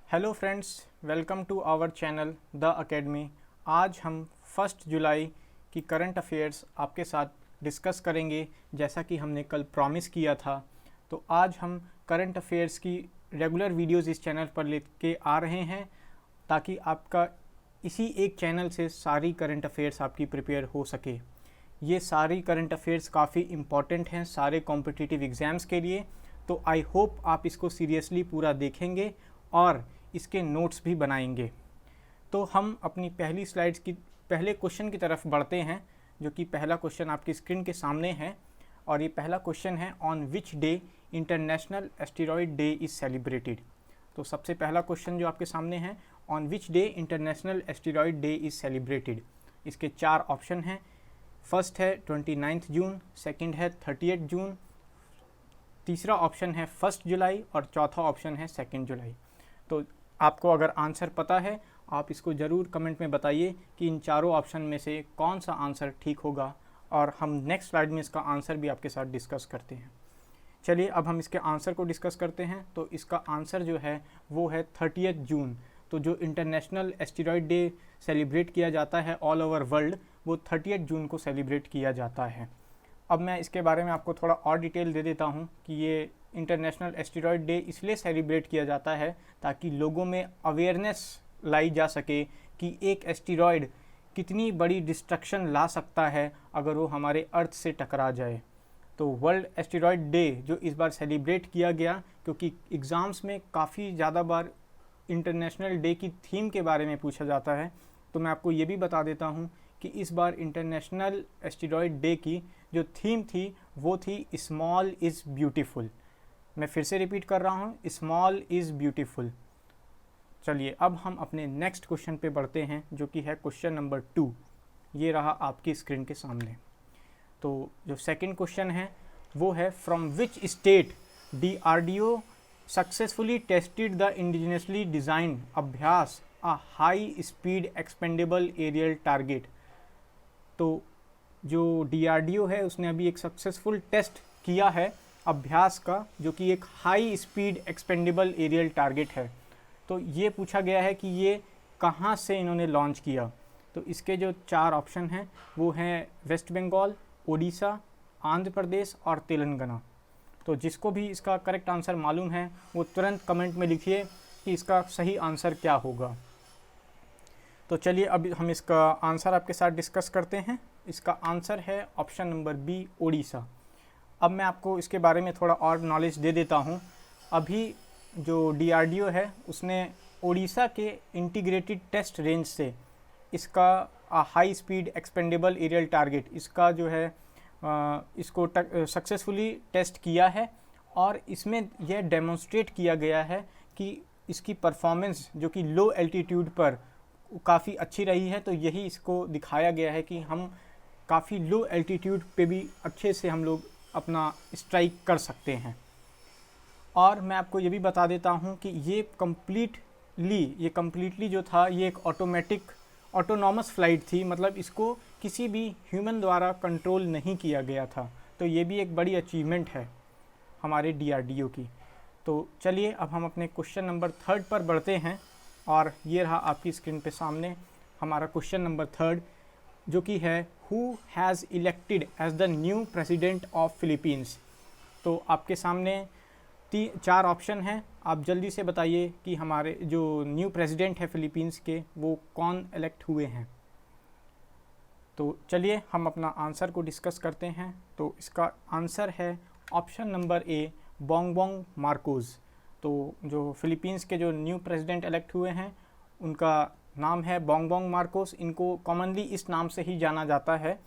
Hello friends, welcome to our channel the academy. आज हम 1 जुलाई की करंट अफेयर्स आपके साथ डिस्कस करेंगे, जैसा कि हमने कल प्रॉमिस किया था। तो आज हम करंट अफेयर्स की रेगुलर वीडियोस इस चैनल पर लेके आ रहे हैं, ताकि आपका इसी एक चैनल से सारी करंट अफेयर्स आपकी प्रिपेयर हो सके। ये सारी करंट अफेयर्स काफ़ी इम्पॉर्टेंट हैं सारे कॉम्पिटिटिव एग्ज़ाम्स के लिए, तो आई होप आप इसको सीरियसली पूरा देखेंगे और इसके नोट्स भी बनाएंगे। तो हम अपनी पहली स्लाइड्स की पहले क्वेश्चन की तरफ बढ़ते हैं, जो कि पहला क्वेश्चन आपकी स्क्रीन के सामने है। और ये पहला क्वेश्चन है, on which day international asteroid day is celebrated. तो सबसे पहला क्वेश्चन जो आपके सामने है, on which day international asteroid day is celebrated. इसके 4 ऑप्शन हैं। फर्स्ट है 29 जून, सेकंड है 30 जून, तीसरा ऑप्शन है 1 जुलाई और चौथा ऑप्शन है 2 जुलाई। तो आपको अगर आंसर पता है, आप इसको ज़रूर कमेंट में बताइए कि इन चारों ऑप्शन में से कौन सा आंसर ठीक होगा, और हम नेक्स्ट स्लाइड में इसका आंसर भी आपके साथ डिस्कस करते हैं। चलिए अब हम इसके आंसर को डिस्कस करते हैं। तो इसका आंसर जो है वो है 30 जून। तो जो इंटरनेशनल एस्टेरॉयड डे सेलिब्रेट किया जाता है ऑल ओवर वर्ल्ड, वो 30 जून को सेलिब्रेट किया जाता है। अब मैं इसके बारे में आपको थोड़ा और डिटेल दे देता हूँ कि ये इंटरनेशनल एस्टेरॉयड डे इसलिए सेलिब्रेट किया जाता है ताकि लोगों में अवेयरनेस लाई जा सके कि एक एस्टेरॉयड कितनी बड़ी डिस्ट्रक्शन ला सकता है अगर वो हमारे अर्थ से टकरा जाए। तो वर्ल्ड एस्टेरॉयड डे जो इस बार सेलिब्रेट किया गया, क्योंकि एग्ज़ाम्स में काफ़ी ज़्यादा बार इंटरनेशनल डे की थीम के बारे में पूछा जाता है, तो मैं आपको ये भी बता देता हूँ कि इस बार इंटरनेशनल एस्टेरॉयड डे की जो थीम थी वो थी स्मॉल इज़ ब्यूटीफुल। मैं फिर से रिपीट कर रहा हूँ, स्मॉल इज़ ब्यूटीफुल। चलिए अब हम अपने नेक्स्ट क्वेश्चन पे बढ़ते हैं, जो कि है क्वेश्चन नंबर 2। ये रहा आपकी स्क्रीन के सामने। तो जो सेकंड क्वेश्चन है वो है, from which state DRDO successfully tested the indigenously designed Abhyas a high speed expendable aerial target. तो जो DRDO है उसने अभी एक सक्सेसफुल टेस्ट किया है अभ्यास का, जो कि एक high speed expendable aerial target है। तो ये पूछा गया है कि ये कहाँ से इन्होंने लॉन्च किया। तो इसके जो 4 ऑप्शन हैं वो हैं वेस्ट बंगाल, ओडिशा, आंध्र प्रदेश और तेलंगाना। तो जिसको भी इसका करेक्ट आंसर मालूम है वो तुरंत कमेंट में लिखिए कि इसका सही आंसर क्या होगा। तो चलिए अब हम इसका आंसर आपके साथ डिस्कस करते हैं। इसका आंसर है ऑप्शन नंबर बी, ओडिशा। अब मैं आपको इसके बारे में थोड़ा और नॉलेज दे देता हूँ। अभी जो DRDO है उसने ओडिशा के इंटीग्रेटेड टेस्ट रेंज से इसका high speed expendable aerial target, इसका जो है इसको सक्सेसफुली टेस्ट किया है, और इसमें यह डेमोन्स्ट्रेट किया गया है कि इसकी परफॉर्मेंस जो कि लो एल्टीट्यूड पर काफ़ी अच्छी रही है। तो यही इसको दिखाया गया है कि हम काफ़ी लो एल्टीट्यूड पे भी अच्छे से हम लोग अपना स्ट्राइक कर सकते हैं। और मैं आपको ये भी बता देता हूँ कि ये कम्प्लीटली जो था ये एक ऑटोनॉमस फ्लाइट थी, मतलब इसको किसी भी ह्यूमन द्वारा कंट्रोल नहीं किया गया था। तो ये भी एक बड़ी अचीवमेंट है हमारे DRDO की। तो चलिए अब हम अपने क्वेश्चन नंबर 3 पर बढ़ते हैं, और ये रहा आपकी स्क्रीन पे सामने हमारा क्वेश्चन नंबर 3, जो कि है, who has elected as the new president of Philippines. तो आपके सामने 4 ऑप्शन हैं। आप जल्दी से बताइए कि हमारे जो न्यू प्रेसिडेंट है फिलीपींस के वो कौन इलेक्ट हुए हैं। तो चलिए हम अपना आंसर को डिस्कस करते हैं। तो इसका आंसर है ऑप्शन नंबर ए, बोंगबोंग मार्कोस। तो जो फिलीपींस के जो न्यू प्रेसिडेंट इलेक्ट हुए हैं उनका नाम है बोंगबोंग मार्कोस। इनको कॉमनली इस नाम से ही जाना जाता है,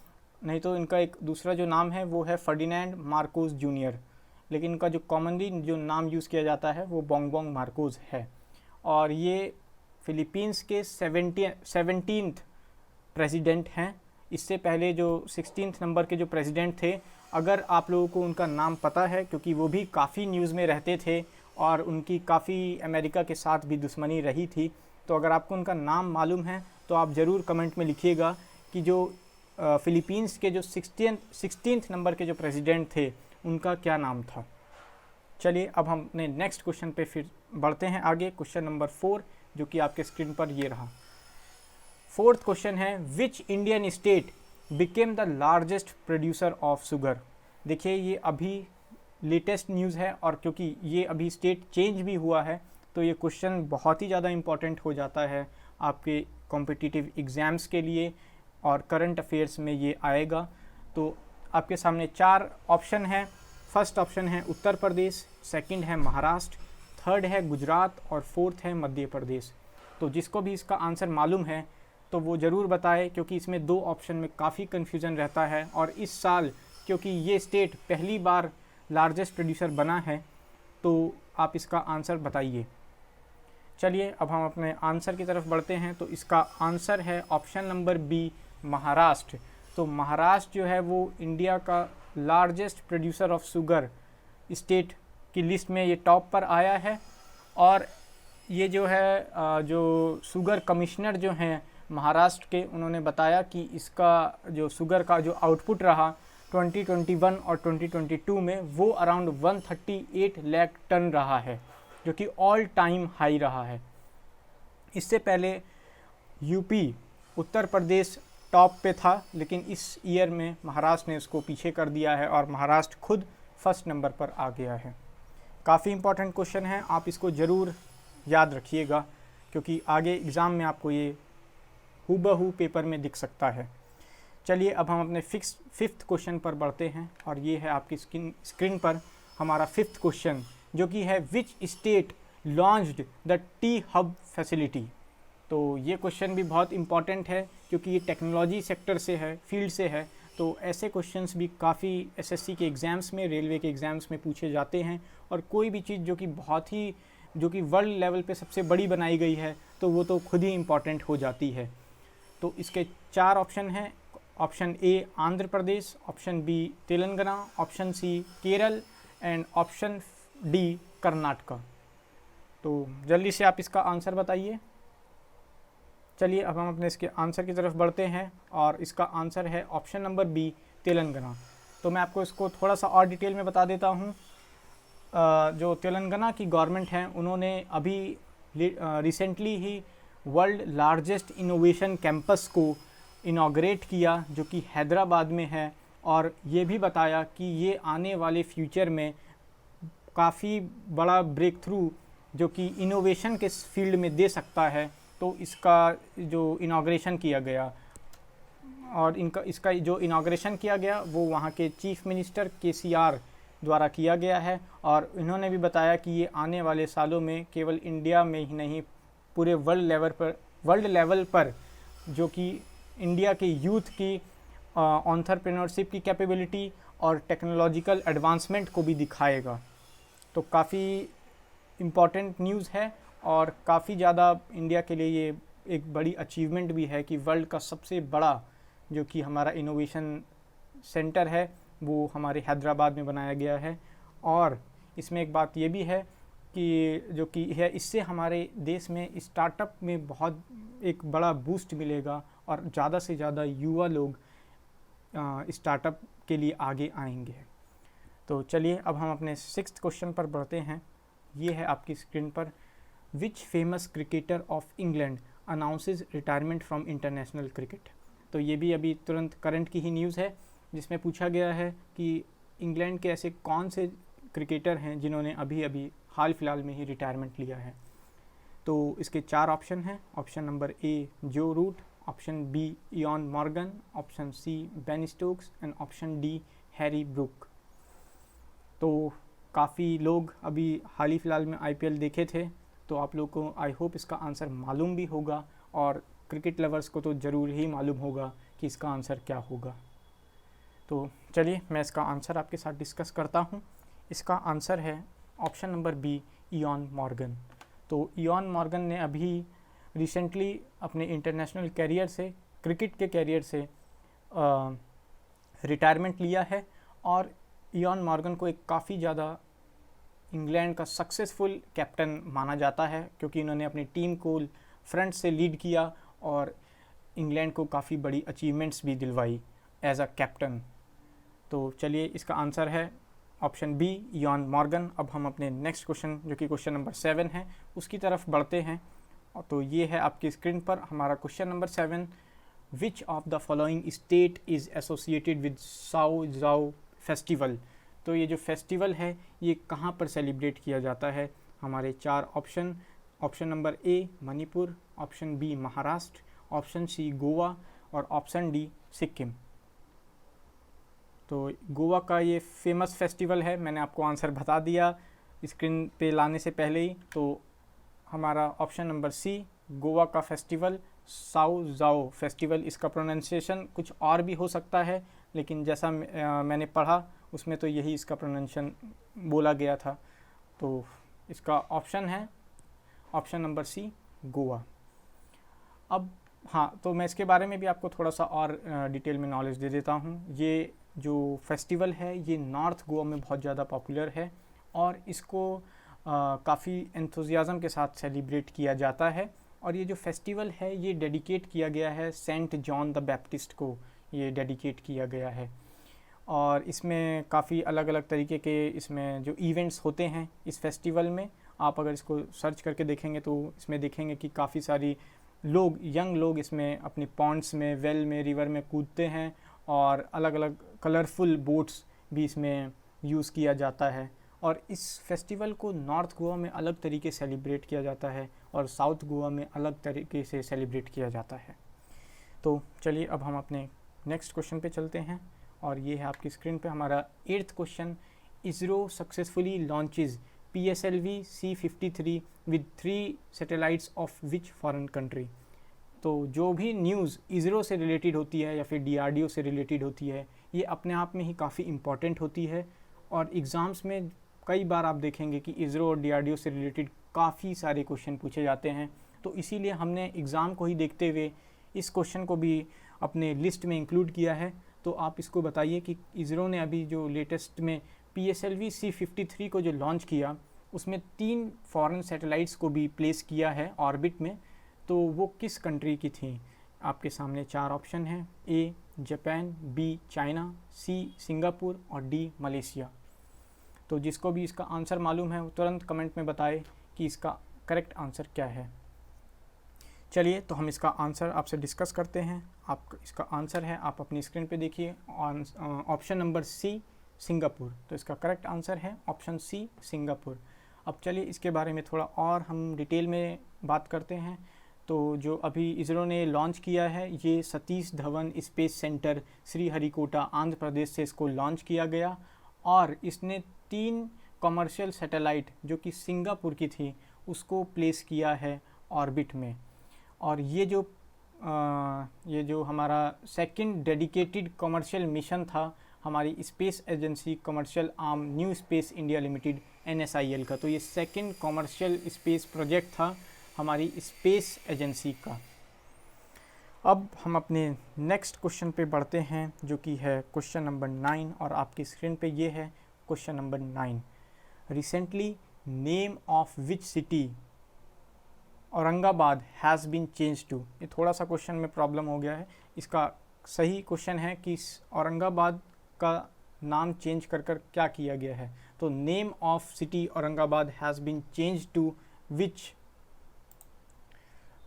नहीं तो इनका एक दूसरा जो नाम है वो है फर्डिनेंड मार्कोस जूनियर, लेकिन इनका जो कॉमनली जो नाम यूज़ किया जाता है वो बोंगबोंग मार्कोस है। और ये फिलीपींस के 17th प्रेसिडेंट हैं। इससे पहले जो 16th नंबर के जो प्रेसिडेंट थे, अगर आप लोगों को उनका नाम पता है, क्योंकि वो भी काफ़ी न्यूज़ में रहते थे और उनकी काफ़ी अमेरिका के साथ भी दुश्मनी रही थी, तो अगर आपको उनका नाम मालूम है तो आप ज़रूर कमेंट में लिखिएगा कि जो फिलीपींस के जो 16th नंबर के जो प्रेसिडेंट थे उनका क्या नाम था। चलिए अब हम अपने नेक्स्ट क्वेश्चन पे फिर बढ़ते हैं आगे। क्वेश्चन नंबर 4 जो कि आपके स्क्रीन पर ये रहा। फोर्थ क्वेश्चन है, which Indian state became the largest producer of sugar. देखिए ये अभी लेटेस्ट न्यूज़ है, और क्योंकि ये अभी स्टेट चेंज भी हुआ है तो ये क्वेश्चन बहुत ही ज़्यादा इम्पॉर्टेंट हो जाता है आपके कॉम्पिटिटिव एग्ज़ाम्स के लिए, और करंट अफेयर्स में ये आएगा। तो आपके सामने 4 ऑप्शन हैं। फर्स्ट ऑप्शन है उत्तर प्रदेश, सेकंड है महाराष्ट्र, थर्ड है गुजरात और फोर्थ है मध्य प्रदेश। तो जिसको भी इसका आंसर मालूम है तो वो ज़रूर बताए, क्योंकि इसमें 2 ऑप्शन में काफ़ी कन्फ्यूज़न रहता है, और इस साल क्योंकि ये स्टेट पहली बार लार्जेस्ट प्रोड्यूसर बना है तो आप इसका आंसर बताइए। चलिए अब हम अपने आंसर की तरफ बढ़ते हैं। तो इसका आंसर है ऑप्शन नंबर बी, महाराष्ट्र। तो महाराष्ट्र जो है वो इंडिया का largest producer of sugar state की लिस्ट में ये टॉप पर आया है। और ये जो है जो शुगर कमिश्नर जो हैं महाराष्ट्र के, उन्होंने बताया कि इसका जो शुगर का जो आउटपुट रहा 2021 और 2022 में वो अराउंड 138 लाख टन रहा है, जो कि ऑल टाइम हाई रहा है। इससे पहले यूपी, उत्तर प्रदेश टॉप पे था, लेकिन इस ईयर में महाराष्ट्र ने उसको पीछे कर दिया है और महाराष्ट्र खुद फर्स्ट नंबर पर आ गया है। काफ़ी इंपॉर्टेंट क्वेश्चन है, आप इसको ज़रूर याद रखिएगा, क्योंकि आगे एग्ज़ाम में आपको ये हूबहू पेपर में दिख सकता है। चलिए अब हम अपने फिफ्थ क्वेश्चन पर बढ़ते हैं, और ये है आपकी स्क्रीन पर हमारा फिफ्थ क्वेश्चन, जो कि है which state launched the T hub facility. तो ये क्वेश्चन भी बहुत इंपॉर्टेंट है, क्योंकि ये टेक्नोलॉजी सेक्टर से है, फील्ड से है। तो ऐसे क्वेश्चंस भी काफ़ी एसएससी के एग्ज़ाम्स में, रेलवे के एग्ज़ाम्स में पूछे जाते हैं। और कोई भी चीज़ जो कि वर्ल्ड लेवल पे सबसे बड़ी बनाई गई है तो वो तो खुद ही इम्पॉर्टेंट हो जाती है। तो इसके 4 ऑप्शन हैं। Option A Andhra Pradesh, option B Telangana, option C Kerala and option D Karnataka. तो जल्दी से आप इसका आंसर बताइए। चलिए अब हम अपने इसके आंसर की तरफ बढ़ते हैं, और इसका आंसर है ऑप्शन नंबर बी, तेलंगाना। तो मैं आपको इसको थोड़ा सा और डिटेल में बता देता हूँ। जो तेलंगाना की गवर्नमेंट है, उन्होंने अभी रिसेंटली ही वर्ल्ड लार्जेस्ट इनोवेशन कैंपस को इनॉग्रेट किया, जो कि हैदराबाद में है, और ये भी बताया कि ये आने वाले फ्यूचर में काफ़ी बड़ा ब्रेक थ्रू जो कि इनोवेशन के फील्ड में दे सकता है। तो इसका जो इनॉग्रेशन किया गया, और इसका जो इनॉग्रेशन किया गया वो वहाँ के चीफ मिनिस्टर KCR द्वारा किया गया है। और इन्होंने भी बताया कि ये आने वाले सालों में केवल इंडिया में ही नहीं, पूरे वर्ल्ड लेवल पर जो कि इंडिया के यूथ की एंटरप्रेन्योरशिप की कैपेबिलिटी और टेक्नोलॉजिकल एडवांसमेंट को भी दिखाएगा। तो काफ़ी इम्पॉर्टेंट न्यूज़ है, और काफ़ी ज़्यादा इंडिया के लिए ये एक बड़ी अचीवमेंट भी है कि वर्ल्ड का सबसे बड़ा जो कि हमारा इनोवेशन सेंटर है वो हमारे हैदराबाद में बनाया गया है। और इसमें एक बात ये भी है कि जो कि है, इससे हमारे देश में स्टार्टअप में बहुत एक बड़ा बूस्ट मिलेगा, और ज़्यादा से ज़्यादा युवा लोग स्टार्टअप के लिए आगे आएंगे। तो चलिए अब हम अपने 6th क्वेश्चन पर बढ़ते हैं। ये है आपकी स्क्रीन पर, which famous cricketer of England announces retirement from international cricket. तो ये भी अभी तुरंत करंट की ही न्यूज़ है, जिसमें पूछा गया है कि इंग्लैंड के ऐसे कौन से क्रिकेटर हैं जिन्होंने अभी हाल फिलहाल में ही रिटायरमेंट लिया है। तो इसके 4 ऑप्शन हैं। Option number A Joe Root, option B Eoin Morgan, option C Ben Stokes and option D Harry Brook. तो काफ़ी लोग अभी हाल ही फिलहाल में IPL देखे थे, तो आप लोग को आई होप इसका आंसर मालूम भी होगा, और क्रिकेट लवर्स को तो ज़रूर ही मालूम होगा कि इसका आंसर क्या होगा। तो चलिए मैं इसका आंसर आपके साथ डिस्कस करता हूँ। इसका आंसर है option number B, Eoin Morgan. तो इयॉन मॉर्गन ने अभी रिसेंटली अपने इंटरनेशनल कैरियर से, क्रिकेट के कैरियर से रिटायरमेंट लिया है। और इयॉन मॉर्गन को एक काफ़ी ज़्यादा इंग्लैंड का सक्सेसफुल कैप्टन माना जाता है, क्योंकि इन्होंने अपनी टीम को फ्रंट से लीड किया और इंग्लैंड को काफ़ी बड़ी अचीवमेंट्स भी दिलवाई एज अ कैप्टन। तो चलिए इसका आंसर है ऑप्शन बी इयॉन मॉर्गन। अब हम अपने नेक्स्ट क्वेश्चन जो कि क्वेश्चन नंबर 7 है उसकी तरफ बढ़ते हैं। तो ये है आपकी स्क्रीन पर हमारा question number 7। Which of the following state is associated with Sao जाओ फेस्टिवल। तो ये जो फेस्टिवल है ये कहाँ पर सेलिब्रेट किया जाता है। हमारे 4 option. Option number A Manipur, option B Maharashtra, option C Goa और ऑप्शन डी सिक्किम। तो गोवा का ये फेमस फेस्टिवल है, मैंने आपको आंसर बता दिया स्क्रीन पे लाने से पहले ही। तो हमारा ऑप्शन नंबर सी गोवा का फेस्टिवल साओ जाओ फेस्टिवल। इसका प्रोनाउंसिएशन कुछ और भी हो सकता है, लेकिन जैसा मैंने पढ़ा उसमें तो यही इसका प्रोनाउंसिएशन बोला गया था। तो इसका ऑप्शन है ऑप्शन नंबर सी गोवा। अब हाँ, तो मैं इसके बारे में भी आपको थोड़ा सा और डिटेल में नॉलेज दे देता हूँ। ये जो फेस्टिवल है ये नॉर्थ गोवा में बहुत ज़्यादा पॉपुलर है और इसको काफ़ी एंथुजियाज़म के साथ सेलिब्रेट किया जाता है। और ये जो फेस्टिवल है ये डेडिकेट किया गया है सेंट जॉन द बैप्टिस्ट को, ये डेडिकेट किया गया है। और इसमें काफ़ी अलग अलग तरीके के इसमें जो इवेंट्स होते हैं इस फेस्टिवल में, आप अगर इसको सर्च करके देखेंगे तो इसमें देखेंगे कि काफ़ी सारी लोग, यंग लोग इसमें अपनी पॉन्ड्स में, वेल में, रिवर में कूदते हैं और अलग अलग कलरफुल बोट्स भी इसमें यूज़ किया जाता है। और इस फेस्टिवल को नॉर्थ गोवा में अलग तरीके से सेलिब्रेट किया जाता है और साउथ गोवा में अलग तरीके से सेलिब्रेट किया जाता है। तो चलिए अब हम अपने नेक्स्ट क्वेश्चन पे चलते हैं और ये है आपकी स्क्रीन पे हमारा 8th question. ISRO successfully launches PSLV C-53 with 3 satellites of which foreign country. तो जो भी न्यूज़ इसरो से रिलेटेड होती है या फिर DRDO से रिलेटेड होती है ये अपने आप में ही काफ़ी इम्पॉर्टेंट होती है। और एग्ज़ाम्स में कई बार आप देखेंगे कि इसरो और DRDO से रिलेटेड काफ़ी सारे क्वेश्चन पूछे जाते हैं। तो इसीलिए हमने एग्ज़ाम को ही देखते हुए इस क्वेश्चन को भी अपने लिस्ट में इंक्लूड किया है। तो आप इसको बताइए कि इसरो ने अभी जो लेटेस्ट में PSLV C-53 को जो लॉन्च किया उसमें 3 फॉरेन सैटेलाइट्स को भी प्लेस किया है ऑर्बिट में, तो वो किस कंट्री की थी। आपके सामने 4 ऑप्शन हैं। A Japan, B China, C Singapore और डी मलेशिया। तो जिसको भी इसका आंसर मालूम है वो तुरंत कमेंट में बताए कि इसका करेक्ट आंसर क्या है। चलिए तो हम इसका आंसर आपसे डिस्कस करते हैं। आप इसका आंसर है, आप अपनी स्क्रीन पे देखिए, ऑप्शन नंबर सी सिंगापुर। तो इसका करेक्ट आंसर है ऑप्शन सी सिंगापुर। अब चलिए इसके बारे में थोड़ा और हम डिटेल में बात करते हैं। तो जो अभी इसरो ने लॉन्च किया है ये सतीश धवन स्पेस सेंटर श्रीहरिकोटा आंध्र प्रदेश से इसको लॉन्च किया गया और इसने 3 कमर्शियल सैटेलाइट जो कि सिंगापुर की थी उसको प्लेस किया है ऑर्बिट में। और ये जो हमारा सेकंड डेडिकेटेड कमर्शियल मिशन था हमारी space agency commercial arm new space India limited NSIL का। तो ये सेकंड कमर्शियल स्पेस प्रोजेक्ट था हमारी स्पेस एजेंसी का। अब हम अपने नेक्स्ट क्वेश्चन पे बढ़ते हैं जो कि है क्वेश्चन नंबर 9 और आपकी स्क्रीन पे ये है question number 9। Recently name of which city Aurangabad has been change to. ये थोड़ा सा क्वेश्चन में प्रॉब्लम हो गया है। इसका सही क्वेश्चन है कि औरंगाबाद का नाम चेंज कर क्या किया गया है। तो name of city Aurangabad has been change to which,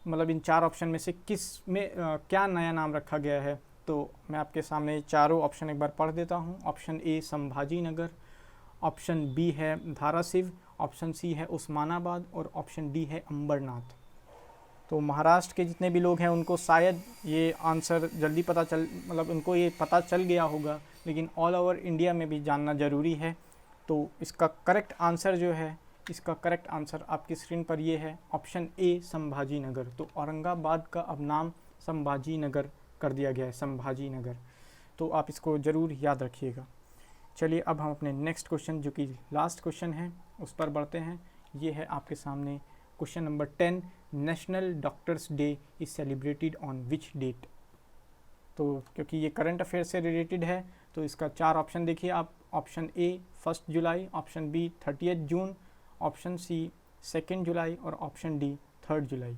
मतलब इन 4 ऑप्शन में से किस में क्या नया नाम रखा गया है। तो मैं आपके सामने चारों ऑप्शन एक बार पढ़ देता हूँ। Option A Sambhaji Nagar, option B है धाराशिव, ऑप्शन सी है उस्मानाबाद और ऑप्शन डी है अंबरनाथ। तो महाराष्ट्र के जितने भी लोग हैं उनको शायद ये आंसर जल्दी पता चल, मतलब उनको ये पता चल गया होगा, लेकिन ऑल ओवर इंडिया में भी जानना ज़रूरी है। तो इसका करेक्ट आंसर जो है, इसका करेक्ट आंसर आपकी स्क्रीन पर ये है ऑप्शन ए संभाजी नगर। तो औरंगाबाद का अब नाम संभाजी नगर कर दिया गया है, संभाजी नगर। तो आप इसको ज़रूर याद रखिएगा। चलिए अब हम अपने नेक्स्ट क्वेश्चन जो कि लास्ट क्वेश्चन है उस पर बढ़ते हैं। ये है आपके सामने question number 10। National doctors day is celebrated on which date. तो क्योंकि ये करंट अफेयर से रिलेटेड है तो इसका 4 ऑप्शन देखिए आप। ऑप्शन ए 1 जुलाई, ऑप्शन बी 30 जून, ऑप्शन सी 2 जुलाई और ऑप्शन डी 3 जुलाई।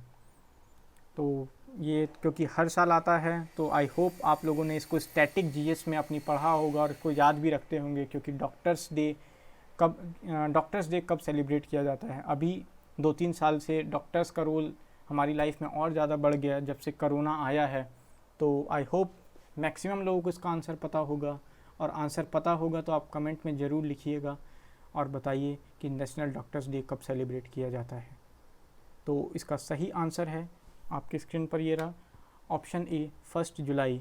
तो ये क्योंकि हर साल आता है तो आई होप आप लोगों ने इसको स्टैटिक GS में अपनी पढ़ा होगा और इसको याद भी रखते होंगे, क्योंकि डॉक्टर्स डे कब डॉक्टर्स डे कब सेलिब्रेट किया जाता है। अभी 2-3 साल से डॉक्टर्स का रोल हमारी लाइफ में और ज़्यादा बढ़ गया जब से कोरोना आया है। तो आई होप मैक्सिमम लोगों को इसका आंसर पता होगा, और आंसर पता होगा तो आप कमेंट में ज़रूर लिखिएगा और बताइए कि नेशनल डॉक्टर्स डे कब सेलिब्रेट किया जाता है। तो इसका सही आंसर है आपके स्क्रीन पर ये रहा, ऑप्शन ए 1 जुलाई।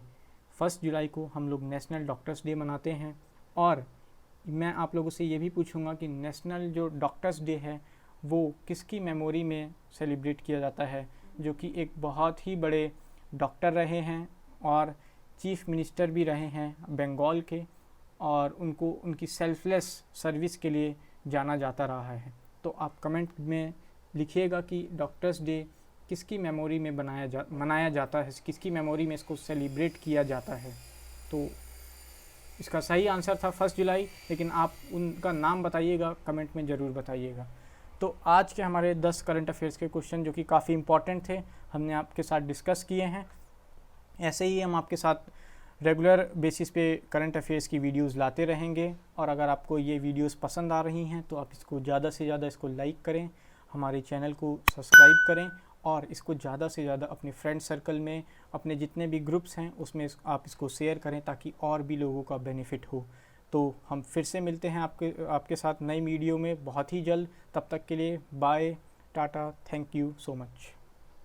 1 जुलाई को हम लोग नेशनल डॉक्टर्स डे मनाते हैं। और मैं आप लोगों से ये भी पूछूंगा कि नेशनल जो डॉक्टर्स डे है वो किसकी मेमोरी में सेलिब्रेट किया जाता है, जो कि एक बहुत ही बड़े डॉक्टर रहे हैं और चीफ मिनिस्टर भी रहे हैं बंगाल के, और उनको उनकी सेल्फलेस सर्विस के लिए जाना जाता रहा है। तो आप कमेंट में लिखिएगा कि डॉक्टर्स डे किसकी मेमोरी में मनाया जाता है, किसकी मेमोरी में इसको सेलिब्रेट किया जाता है। तो इसका सही आंसर था 1 जुलाई, लेकिन आप उनका नाम बताइएगा, कमेंट में ज़रूर बताइएगा। तो आज के हमारे 10 करंट अफेयर्स के क्वेश्चन जो कि काफ़ी इंपॉर्टेंट थे, हमने आपके साथ डिस्कस किए हैं। ऐसे ही हम आपके साथ रेगुलर बेसिस पे करंट अफेयर्स की वीडियोस लाते रहेंगे। और अगर आपको ये वीडियोस पसंद आ रही हैं तो आप इसको ज़्यादा से ज़्यादा इसको लाइक करें, हमारे चैनल को सब्सक्राइब करें, और इसको ज़्यादा से ज़्यादा अपने फ्रेंड सर्कल में, अपने जितने भी ग्रुप्स हैं उसमें आप इसको शेयर करें ताकि और भी लोगों का बेनिफिट हो। तो हम फिर से मिलते हैं आपके साथ नई वीडियो में बहुत ही जल्द। तब तक के लिए bye, tata, thank you so much.